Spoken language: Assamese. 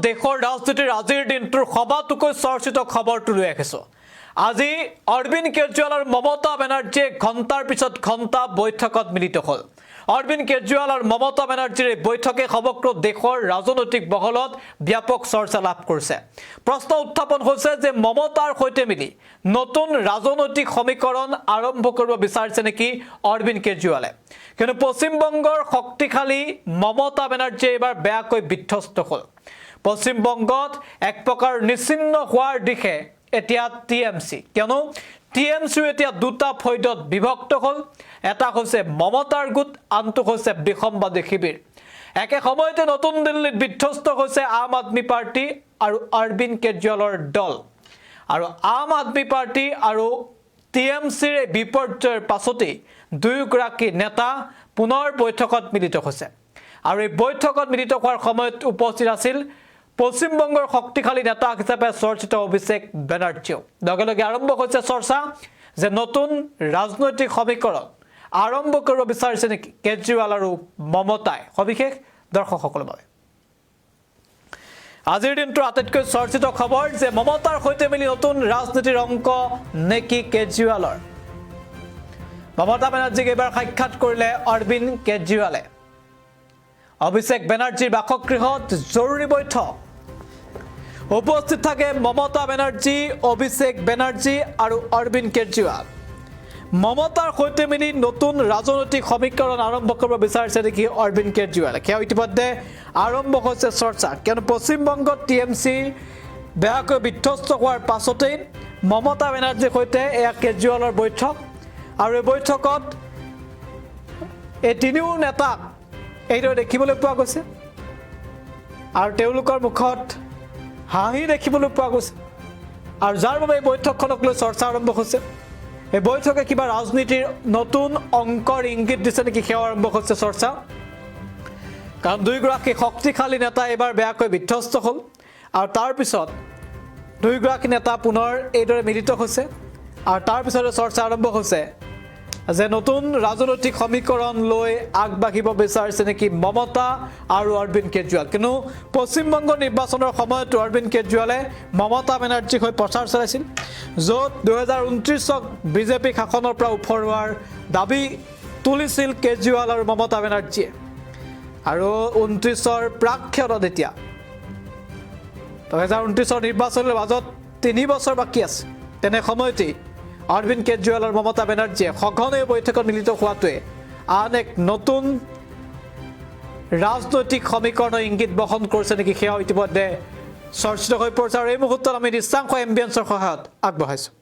দেশৰ ৰাজনীতিৰ আজিৰ দিনটোৰ সবাতোকৈ চৰ্চিত খবৰটো লৈ আহিছোঁ। আজি অৰবিন্দ কেজৰিৱাল আৰু মমতা বেনাৰ্জীয়ে ঘণ্টাৰ পিছত ঘণ্টা বৈঠকত মিলিত হ'ল। অৰবিন্দ কেজৰিৱাল আৰু মমতা বেনাৰ্জীৰ এই বৈঠকে সমগ্ৰ দেশৰ ৰাজনৈতিক মহলত ব্যাপক চৰ্চা লাভ কৰিছে। প্ৰশ্ন উত্থাপন হৈছে যে মমতাৰ সৈতে মিলি নতুন ৰাজনৈতিক সমীকৰণ আৰম্ভ কৰিব বিচাৰিছে নেকি অৰবিন্দ কেজৰিৱালে। কিন্তু পশ্চিমবংগৰ শক্তিশালী মমতা বেনাৰ্জীয়ে এইবাৰ বেয়াকৈ বিধ্বস্ত হ'ল। পশ্চিমবংগত এক প্ৰকাৰ নিশ্চিন্ন হোৱাৰ দিশে এতিয়া টিএমচি, কিয়নো টিএমচিও এতিয়া দুটা ফৈদত বিভক্ত হ'ল। এটা হৈছে মমতাৰ গোট, আনটো হৈছে বিসম্বাদী শিবিৰ। একে সময়তে নতুন দিল্লীত বিধ্বস্ত হৈছে আম আদমি পাৰ্টি আৰু অৰবিন্দ কেজৰিৱালৰ দল। আৰু আম আদমি পাৰ্টি আৰু টিএমচিৰ বিপৰ্যয়ৰ পাছতেই দুয়োগৰাকী নেতা পুনৰ বৈঠকত মিলিত হৈছে। আৰু এই বৈঠকত মিলিত হোৱাৰ সময়ত উপস্থিত আছিল পশ্চিমবংগৰ শক্তিশালী নেতা হিচাপে চৰ্চিত অভিষেক বেনাৰ্জীও। লগে লগে আৰম্ভ হৈছে চৰ্চা যে নতুন ৰাজনৈতিক সমীকৰণ আৰম্ভ কৰিব বিচাৰিছে নেকি কেজৰিৱাল আৰু মমতাই। সবিশেষ দৰ্শকসকলৰ বাবে আজিৰ দিনটোৰ আটাইতকৈ চৰ্চিত খবৰ যে মমতাৰ সৈতে মিলি নতুন ৰাজনীতিৰ অংক নেকি কেজৰিৱালৰ। মমতা বেনাৰ্জীক এইবাৰ সাক্ষাৎ কৰিলে অৰবিন্দ কেজৰিৱালে। অভিষেক বেনাৰ্জীৰ বাসগৃহত জৰুৰী বৈঠক। উপস্থিত থাকে মমতা বেনাৰ্জী, অভিষেক বেনাৰ্জী আৰু অৰবিন্দ কেজৰিৱাল। মমতাৰ সৈতে মিলি নতুন ৰাজনৈতিক সমীকৰণ আৰম্ভ কৰিব বিচাৰিছে নেকি অৰবিন্দ কেজৰিৱালে। সেয়া ইতিমধ্যে আৰম্ভ হৈছে চৰ্চা, কিয়নো পশ্চিমবংগত টিএমচি বেয়াকৈ বিধ্বস্ত হোৱাৰ পাছতেই মমতা বেনাৰ্জীৰ সৈতে এয়া কেজৰিৱালৰ বৈঠক। আৰু এই বৈঠকত এই তিনিও নেতাক এইদৰে দেখিবলৈ পোৱা গৈছে আৰু তেওঁলোকৰ মুখত হাঁহি দেখিবলৈ পোৱা গৈছে। আৰু যাৰ বাবে এই বৈঠকখনক লৈ চৰ্চা আৰম্ভ হৈছে। এই বৈঠকে কিবা ৰাজনীতিৰ নতুন অংকৰ ইংগিত দিছে নেকি, সেয়া আৰম্ভ হৈছে চৰ্চা। কাৰণ দুয়োগৰাকী শক্তিশালী নেতা এইবাৰ বেয়াকৈ বিধ্বস্ত হ'ল আৰু তাৰপিছত দুয়োগৰাকী নেতা পুনৰ এইদৰে মিলিত হৈছে। আৰু তাৰপিছতে চৰ্চা আৰম্ভ হৈছে যে নতুন ৰাজনৈতিক সমীকৰণ লৈ আগবাঢ়িব বিচাৰিছে নেকি মমতা আৰু অৰবিন্দ কেজৰিৱাল। কিন্তু পশ্চিমবংগ নিৰ্বাচনৰ সময়তো অৰবিন্দ কেজৰিৱালে মমতা বেনাৰ্জীক হৈ প্ৰচাৰ চলাইছিল, য'ত 2029ক বিজেপি শাসনৰ পৰা উফৰোৱাৰ দাবী তুলিছিল কেজৰিৱাল আৰু মমতা বেনাৰ্জীয়ে। আৰু 29ৰ প্ৰাক্ষণত এতিয়া 2029ৰ নিৰ্বাচনৰ মাজত 3 বছৰ বাকী আছে। তেনে সময়তেই অৰবিন্দ কেজৰিৱাল আৰু মমতা বেনাৰ্জীয়ে সঘনে বৈঠকত মিলিত হোৱাটোৱে আন এক নতুন ৰাজনৈতিক সমীকৰণৰ ইংগিত বহন কৰিছে নেকি, সেয়াও ইতিমধ্যে চৰ্চিত হৈ পৰিছে। আৰু এই মুহূৰ্তত আমি দৃশ্যাংশ এম্বিয়েন্সৰ সহায়ত আগবঢ়াইছোঁ।